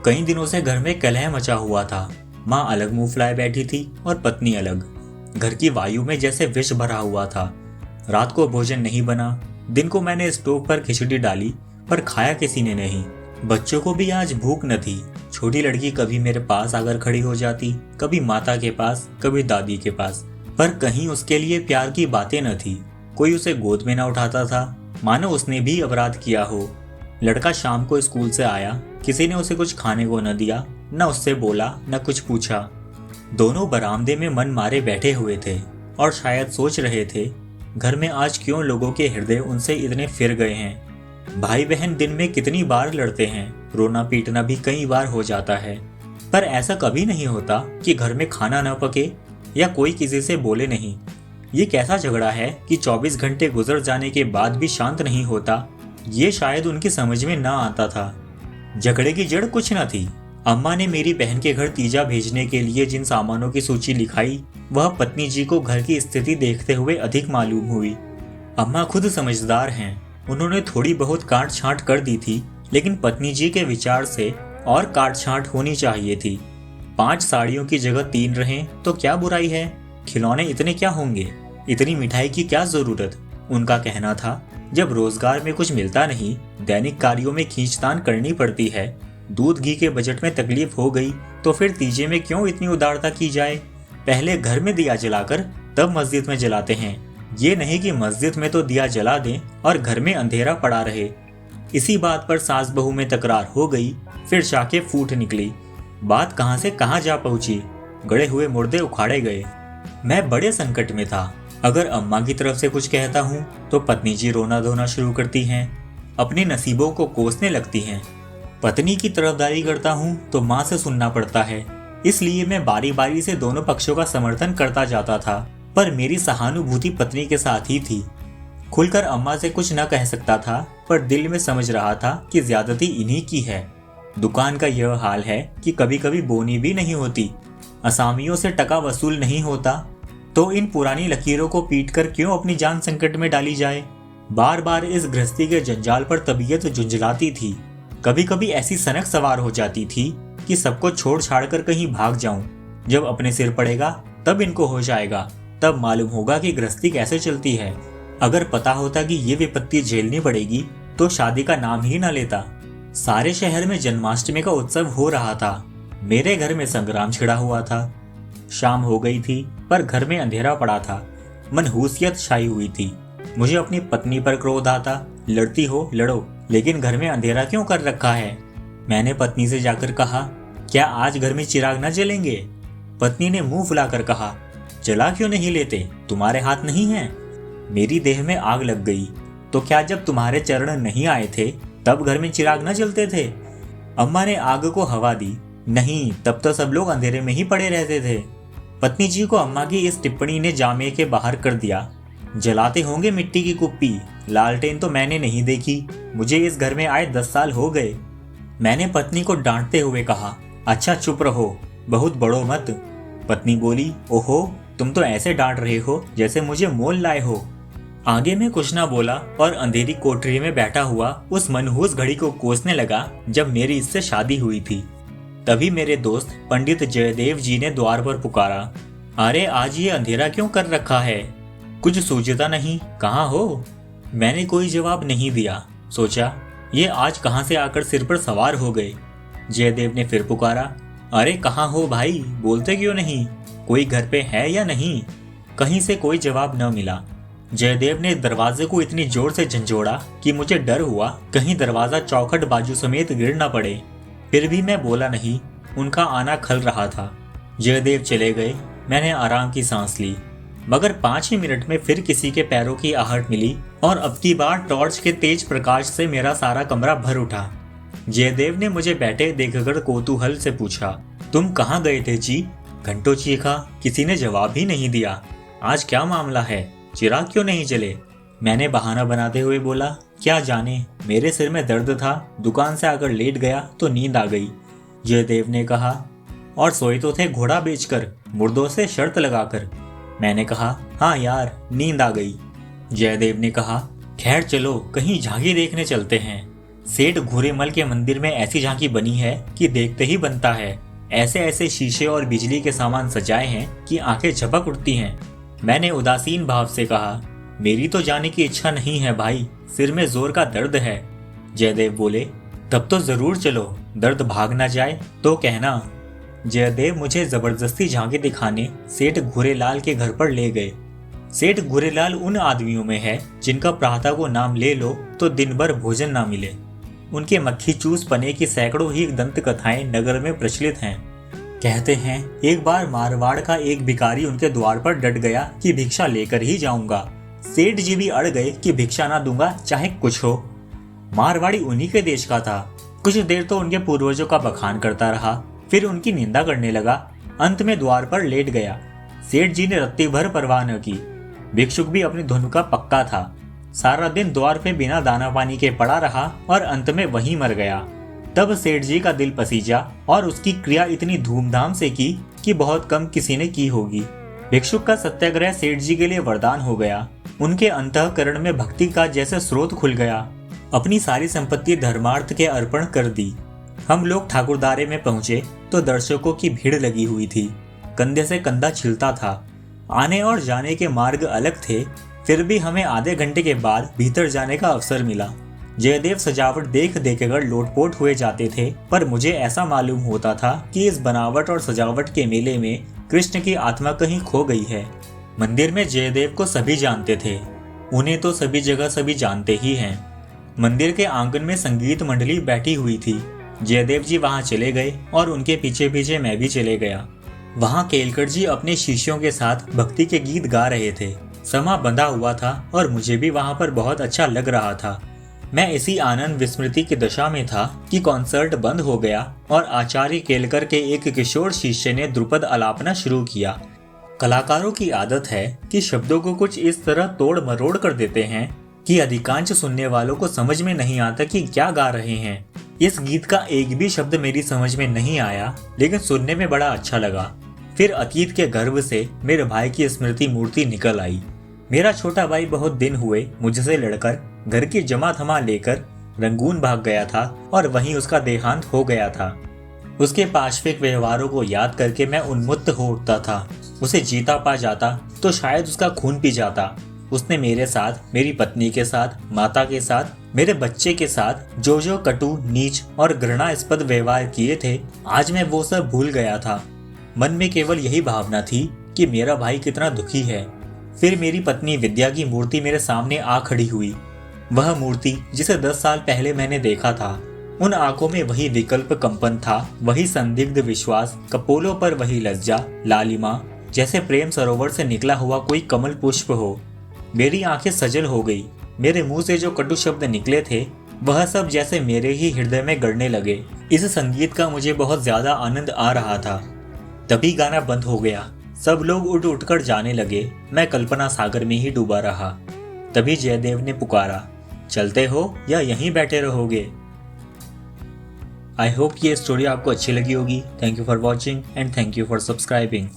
कई दिनों से घर में कलह मचा हुआ था। माँ अलग मुंह फुलाए बैठी थी और पत्नी अलग। घर की वायु में जैसे विष भरा हुआ था। रात को भोजन नहीं बना। दिन को मैंने स्टोव पर खिचड़ी डाली पर खाया किसी ने नहीं। बच्चों को भी आज भूख न थी। छोटी लड़की कभी मेरे पास आकर खड़ी हो जाती, कभी माता के पास, कभी दादी के पास, पर कहीं उसके लिए प्यार की बातें न थी। कोई उसे गोद में न उठाता था, मानो उसने भी अपराध किया हो। लड़का शाम को स्कूल से आया, किसी ने उसे कुछ खाने को न दिया, न उससे बोला, न कुछ पूछा। दोनों बरामदे में मन मारे बैठे हुए थे और शायद सोच रहे थे घर में आज क्यों लोगों के हृदय उनसे इतने फिर गए हैं। भाई बहन दिन में कितनी बार लड़ते हैं, रोना पीटना भी कई बार हो जाता है, पर ऐसा कभी नहीं होता कि घर में खाना न पके या कोई किसी से बोले नहीं। ये कैसा झगड़ा है कि 24 घंटे गुजर जाने के बाद भी शांत नहीं होता, ये शायद उनकी समझ में ना आता था। झगड़े की जड़ कुछ न थी। अम्मा ने मेरी बहन के घर तीजा भेजने के लिए जिन सामानों की सूची लिखाई, वह पत्नी जी को घर की स्थिति देखते हुए अधिक मालूम हुई। अम्मा खुद समझदार हैं, उन्होंने थोड़ी बहुत काट छांट कर दी थी, लेकिन पत्नी जी के विचार से और काट छांट होनी चाहिए थी। 5 साड़ियों की जगह 3 रहें तो क्या बुराई है। खिलौने इतने क्या होंगे, इतनी मिठाई की क्या जरूरत। उनका कहना था जब रोजगार में कुछ मिलता नहीं, दैनिक कार्यों में खींचतान करनी पड़ती है, दूध घी के बजट में तकलीफ हो गई तो फिर तीजे में क्यों इतनी उदारता की जाए। पहले घर में दिया जलाकर तब मस्जिद में जलाते हैं, ये नहीं कि मस्जिद में तो दिया जला दें और घर में अंधेरा पड़ा रहे। इसी बात पर सास बहू में तकरार हो गई, फिर शाखें फूट निकली। बात कहां से कहां जा पहुंची, गड़े हुए मुर्दे उखाड़े गए। मैं बड़े संकट में था। अगर अम्मा की तरफ से कुछ कहता हूँ तो पत्नी जी रोना धोना शुरू करती हैं, अपने नसीबों को कोसने लगती हैं। पत्नी की तरफदारी करता हूँ तो माँ से सुनना पड़ता है, इसलिए मैं बारी बारी से दोनों पक्षों का समर्थन करता जाता था, पर मेरी सहानुभूति पत्नी के साथ ही थी। खुलकर अम्मा से कुछ न कह सकता था, पर दिल में समझ रहा था कि ज्यादती इन्हीं की है। दुकान का यह हाल है कि कभी कभी बोनी भी नहीं होती, असामियों से टका वसूल नहीं होता, तो इन पुरानी लकीरों को पीटकर क्यों अपनी जान संकट में डाली जाए। बार बार इस गृहस्थी के जंजाल पर तबीयत झुंझलाती थी। कभी कभी ऐसी सनक सवार हो जाती थी कि सबको छोड़ छाड़ कर कहीं भाग जाऊं। जब अपने सिर पड़ेगा तब इनको होश आएगा, तब मालूम होगा कि गृहस्थी कैसे चलती है। अगर पता होता कि ये विपत्ति झेलनी पड़ेगी तो शादी का नाम ही ना लेता। सारे शहर में जन्माष्टमी का उत्सव हो रहा था, मेरे घर में संग्राम छिड़ा हुआ था। शाम हो गई थी पर घर में अंधेरा पड़ा था, मनहूसियत छाई हुई थी। मुझे अपनी पत्नी पर क्रोध आता, लड़ती हो लड़ो, लेकिन घर में अंधेरा क्यों कर रखा है। मैंने पत्नी से जाकर कहा, क्या आज घर में चिराग न जलेंगे। पत्नी ने मुंह फुलाकर कहा, जला क्यों नहीं लेते, तुम्हारे हाथ नहीं है। मेरी देह में आग लग गई। तो क्या जब तुम्हारे चरण नहीं आए थे तब घर में चिराग न जलते थे। अम्मा ने आग को हवा दी, नहीं तब तो सब लोग अंधेरे में ही पड़े रहते थे। पत्नी जी को अम्मा की इस टिप्पणी ने जामे के बाहर कर दिया। जलाते होंगे मिट्टी की कुप्पी, लालटेन तो मैंने नहीं देखी, मुझे इस घर में आए 10 साल हो गए। मैंने पत्नी को डांटते हुए कहा, अच्छा चुप रहो, बहुत बड़ो मत। पत्नी बोली, ओहो तुम तो ऐसे डांट रहे हो जैसे मुझे मोल लाए हो। आगे मैं कुछ ना बोला और अंधेरी कोठरी में बैठा हुआ उस मनहूस घड़ी को कोसने लगा जब मेरी इससे शादी हुई थी। तभी मेरे दोस्त पंडित जयदेव जी ने द्वार पर पुकारा, अरे आज ये अंधेरा क्यों कर रखा है, कुछ सूझता नहीं, कहाँ हो। मैंने कोई जवाब नहीं दिया, सोचा ये आज कहाँ से आकर सिर पर सवार हो गए। जयदेव ने फिर पुकारा, अरे कहाँ हो भाई, बोलते क्यों नहीं, कोई घर पे है या नहीं। कहीं से कोई जवाब न मिला। जयदेव ने दरवाजे को इतनी जोर से झंझोड़ा कि मुझे डर हुआ कहीं दरवाजा चौखट बाजू समेत गिर न पड़े। फिर भी मैं बोला नहीं, उनका आना खल रहा था। जयदेव चले गए, मैंने आराम की सांस ली, मगर 5 ही मिनट में फिर किसी के पैरों की आहट मिली और अब की बार टॉर्च के तेज प्रकाश से मेरा सारा कमरा भर उठा। जयदेव ने मुझे बैठे देखकर कौतूहल से पूछा, तुम कहाँ गए थे जी। घंटों चीखा, किसी ने जवाब ही नहीं दिया। आज क्या मामला है, चिराग क्यों नहीं जले। मैंने बहाना बनाते हुए बोला, क्या जाने, मेरे सिर में दर्द था, दुकान से आकर लेट गया तो नींद आ गई। जयदेव ने कहा, और सोए तो थे घोड़ा बेचकर, मुर्दों से शर्त लगाकर। मैंने कहा, हाँ यार नींद आ गई। जयदेव ने कहा, खैर चलो कहीं झांकी देखने चलते हैं। सेठ घूरेमल के मंदिर में ऐसी झांकी बनी है कि देखते ही बनता है। ऐसे ऐसे शीशे और बिजली के सामान सजाए हैं कि आंखें झपक उठती हैं। मैंने उदासीन भाव से कहा, मेरी तो जाने की इच्छा नहीं है भाई, सिर में जोर का दर्द है। जयदेव बोले, तब तो जरूर चलो, दर्द भाग ना जाए तो कहना। जयदेव मुझे जबरदस्ती झांकी दिखाने सेठ घूरेलाल के घर पर ले गए। सेठ घूरेलाल उन आदमियों में है जिनका प्रातः को नाम ले लो तो दिन भर भोजन ना मिले। उनके मक्खी चूस पने की सैकड़ों ही दंत कथाएं नगर में प्रचलित हैं। कहते हैं एक बार मारवाड़ का एक भिखारी उनके द्वार पर डट गया कि भिक्षा लेकर ही जाऊंगा। सेठ जी भी अड़ गए कि भिक्षा ना दूंगा चाहे कुछ हो। मारवाड़ी उन्हीं के देश का था। कुछ देर तो उनके पूर्वजों का बखान करता रहा, फिर उनकी निंदा करने लगा। अंत में द्वार पर लेट गया। सेठ जी ने रत्ती भर परवाह न की। भिक्षुक भी अपनी धुन का पक्का था। सारा दिन द्वार पे बिना दाना पानी के पड़ा रहा और अंत में वहीं मर गया। तब सेठ जी का दिल पसीजा और उसकी क्रिया इतनी धूमधाम से की कि बहुत कम किसी ने की होगी। भिक्षुक का सत्याग्रह सेठ जी के लिए वरदान हो गया। उनके अंतःकरण में भक्ति का जैसे स्रोत खुल गया। अपनी सारी संपत्ति धर्मार्थ के अर्पण कर दी। हम लोग ठाकुरदारे में पहुंचे तो दर्शकों की भीड़ लगी हुई थी। कंधे से कंधा छिलता था। आने और जाने के मार्ग अलग थे, फिर भी हमें आधे घंटे के बाद भीतर जाने का अवसर मिला। जयदेव सजावट देख कर लोटपोट हुए जाते थे, पर मुझे ऐसा मालूम होता था कि इस बनावट और सजावट के मेले में कृष्ण की आत्मा कहीं खो गई है। मंदिर में जयदेव को सभी जानते थे। उन्हें तो सभी जगह सभी जानते ही हैं। मंदिर के आंगन में संगीत मंडली बैठी हुई थी। जयदेव जी वहां चले गए और उनके पीछे पीछे मैं भी चले गया। वहां केलकर जी अपने शिष्यों के साथ भक्ति के गीत गा रहे थे। समा बंधा हुआ था और मुझे भी वहां पर बहुत अच्छा लग रहा था। मैं इसी आनंद विस्मृति की दशा में था कि कॉन्सर्ट बंद हो गया और आचार्य केलकर के एक किशोर शिष्य ने ध्रुपद आलापना शुरू किया। कलाकारों की आदत है कि शब्दों को कुछ इस तरह तोड़ मरोड़ कर देते हैं कि अधिकांश सुनने वालों को समझ में नहीं आता कि क्या गा रहे हैं। इस गीत का एक भी शब्द मेरी समझ में नहीं आया, लेकिन सुनने में बड़ा अच्छा लगा। फिर अतीत के गर्भ से मेरे भाई की स्मृति मूर्ति निकल आई। मेरा छोटा भाई बहुत दिन हुए मुझसे लड़कर घर की जमा थमा लेकर रंगून भाग गया था और वहीं उसका देहांत हो गया था। उसके पाशविक व्यवहारों को याद करके मैं उन्मुक्त हो उठता था। उसे जीता पा जाता तो शायद उसका खून पी जाता। उसने मेरे साथ, मेरी पत्नी के साथ, माता के साथ, मेरे बच्चे के साथ जो जो कटु, नीच और घृणास्पद व्यवहार किए थे, आज मैं वो सब भूल गया था। मन में केवल यही भावना थी कि मेरा भाई कितना दुखी है। फिर मेरी पत्नी विद्या की मूर्ति मेरे सामने आ खड़ी हुई। वह मूर्ति जिसे 10 साल पहले मैंने देखा था। उन आंखों में वही विकल्प कंपन था, वही संदिग्ध विश्वास, कपोलों पर वही लज्जा, लालिमा, जैसे प्रेम सरोवर से निकला हुआ कोई कमल पुष्प हो। मेरी आंखें सजल हो गई। मेरे मुंह से जो कटु शब्द निकले थे, वह सब जैसे मेरे ही हृदय में गड़ने लगे। इस संगीत का मुझे बहुत ज्यादा आनंद आ रहा था। तभी गाना बंद हो गया। सब लोग उठ उठकर जाने लगे। मैं कल्पना सागर में ही डूबा रहा। तभी जयदेव ने पुकारा, चलते हो या यहीं बैठे रहोगे? आई होप ये स्टोरी आपको अच्छी लगी होगी। Thank you for watching and thank you for subscribing.